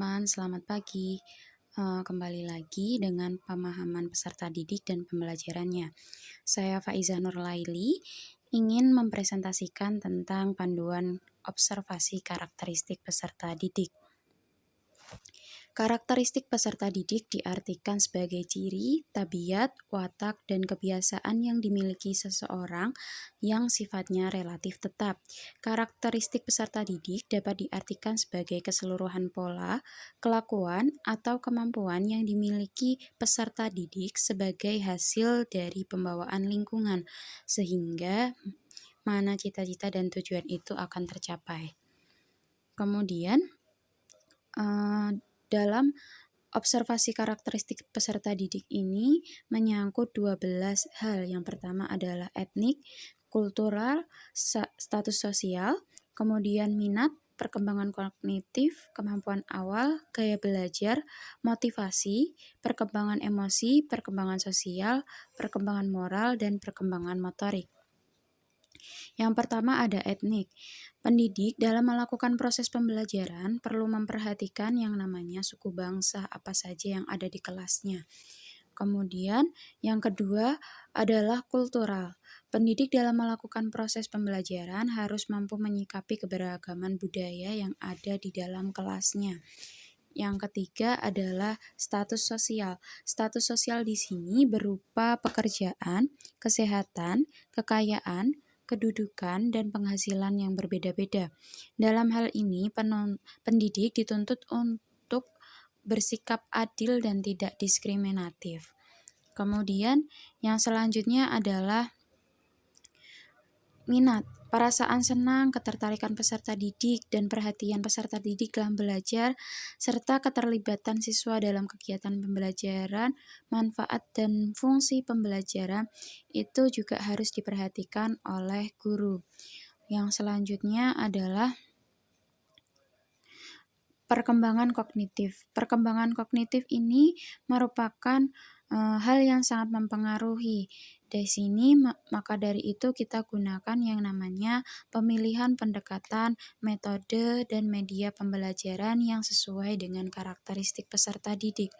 Teman, selamat pagi. Kembali lagi dengan pemahaman peserta didik dan pembelajarannya. Saya Faiza Nurlaili ingin mempresentasikan tentang panduan observasi karakteristik peserta didik. Karakteristik peserta didik diartikan sebagai ciri, tabiat, watak, dan kebiasaan yang dimiliki seseorang yang sifatnya relatif tetap. Karakteristik peserta didik dapat diartikan sebagai keseluruhan pola, kelakuan, atau kemampuan yang dimiliki peserta didik sebagai hasil dari pembawaan lingkungan, sehingga mana cita-cita dan tujuan itu akan tercapai. Kemudian, dalam observasi karakteristik peserta didik ini menyangkut 12 hal. Yang pertama adalah etnik, kultural, status sosial, kemudian minat, perkembangan kognitif, kemampuan awal, gaya belajar, motivasi, perkembangan emosi, perkembangan sosial, perkembangan moral, dan perkembangan motorik. Yang pertama ada etnik. Pendidik dalam melakukan proses pembelajaran perlu memperhatikan yang namanya suku bangsa apa saja yang ada di kelasnya. Kemudian yang kedua adalah kultural. Pendidik dalam melakukan proses pembelajaran harus mampu menyikapi keberagaman budaya yang ada di dalam kelasnya. Yang ketiga adalah status sosial. Status sosial di sini berupa pekerjaan, kesehatan, kekayaan, kedudukan, dan penghasilan yang berbeda-beda. Dalam hal ini, pendidik dituntut untuk bersikap adil dan tidak diskriminatif. Kemudian, yang selanjutnya adalah minat. Perasaan senang, ketertarikan peserta didik, dan perhatian peserta didik dalam belajar, serta keterlibatan siswa dalam kegiatan pembelajaran, manfaat dan fungsi pembelajaran, itu juga harus diperhatikan oleh guru. Yang selanjutnya adalah perkembangan kognitif. Perkembangan kognitif ini merupakan hal yang sangat mempengaruhi. Dari sini, maka dari itu kita gunakan yang namanya pemilihan pendekatan, metode, dan media pembelajaran yang sesuai dengan karakteristik peserta didik.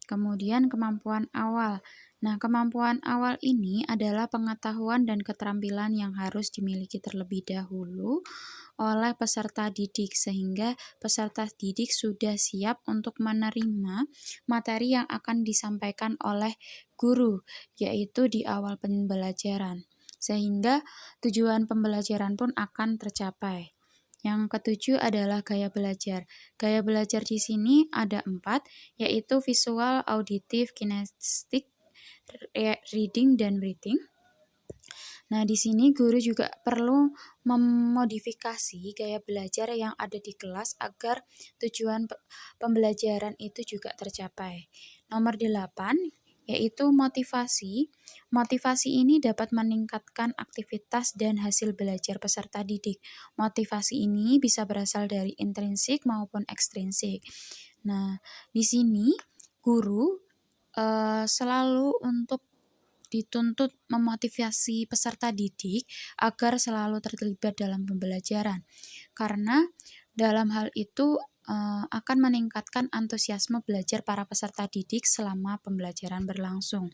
Kemudian kemampuan awal. Nah, kemampuan awal ini adalah pengetahuan dan keterampilan yang harus dimiliki terlebih dahulu oleh peserta didik sehingga peserta didik sudah siap untuk menerima materi yang akan disampaikan oleh guru, yaitu di awal pembelajaran. Sehingga tujuan pembelajaran pun akan tercapai. Yang ketujuh adalah gaya belajar. Gaya belajar di sini ada 4, yaitu visual, auditif, kinestetik, reading, dan writing. Nah, di sini guru juga perlu memodifikasi gaya belajar yang ada di kelas agar tujuan pembelajaran itu juga tercapai. Nomor 8, yaitu motivasi. Motivasi ini dapat meningkatkan aktivitas dan hasil belajar peserta didik. Motivasi ini bisa berasal dari intrinsik maupun ekstrinsik. Nah, di sini guru selalu untuk dituntut memotivasi peserta didik agar selalu terlibat dalam pembelajaran. Karena dalam hal itu akan meningkatkan antusiasme belajar para peserta didik selama pembelajaran berlangsung.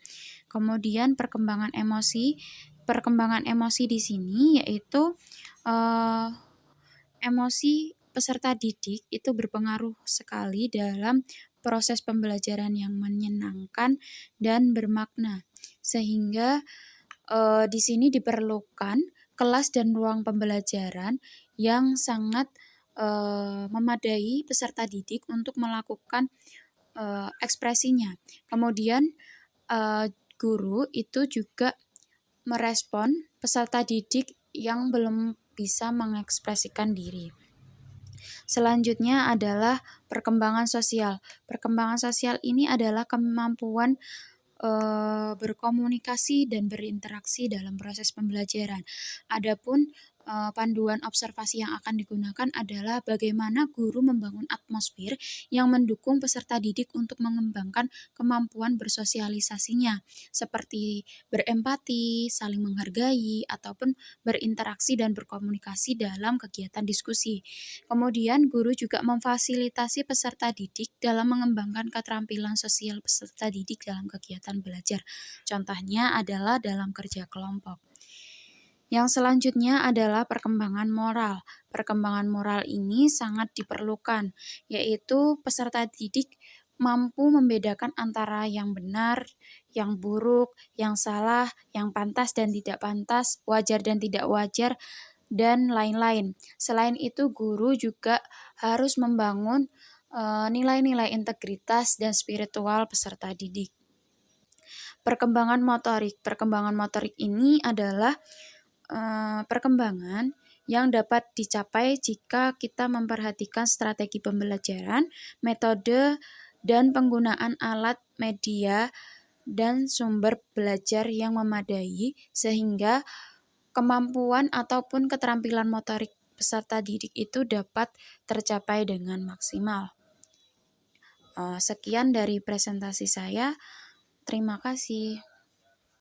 Kemudian perkembangan emosi. Perkembangan emosi di sini yaitu emosi peserta didik itu berpengaruh sekali dalam proses pembelajaran yang menyenangkan dan bermakna. Sehingga di sini diperlukan kelas dan ruang pembelajaran yang sangat memadai peserta didik untuk melakukan ekspresinya. Kemudian guru itu juga merespon peserta didik yang belum bisa mengekspresikan diri. Selanjutnya adalah perkembangan sosial. Perkembangan sosial ini adalah kemampuan berkomunikasi dan berinteraksi dalam proses pembelajaran. Adapun panduan observasi yang akan digunakan adalah bagaimana guru membangun atmosfer yang mendukung peserta didik untuk mengembangkan kemampuan bersosialisasinya, seperti berempati, saling menghargai, ataupun berinteraksi dan berkomunikasi dalam kegiatan diskusi. Kemudian, guru juga memfasilitasi peserta didik dalam mengembangkan keterampilan sosial peserta didik dalam kegiatan belajar. Contohnya adalah dalam kerja kelompok. Yang selanjutnya adalah perkembangan moral. Perkembangan moral ini sangat diperlukan, yaitu peserta didik mampu membedakan antara yang benar, yang buruk, yang salah, yang pantas dan tidak pantas, wajar dan tidak wajar, dan lain-lain. Selain itu, guru juga harus membangun nilai-nilai integritas dan spiritual peserta didik. Perkembangan motorik. Perkembangan motorik ini adalah perkembangan yang dapat dicapai jika kita memperhatikan strategi pembelajaran, metode, dan penggunaan alat media dan sumber belajar yang memadai, sehingga kemampuan ataupun keterampilan motorik peserta didik itu dapat tercapai dengan maksimal. Sekian dari presentasi saya. Terima kasih.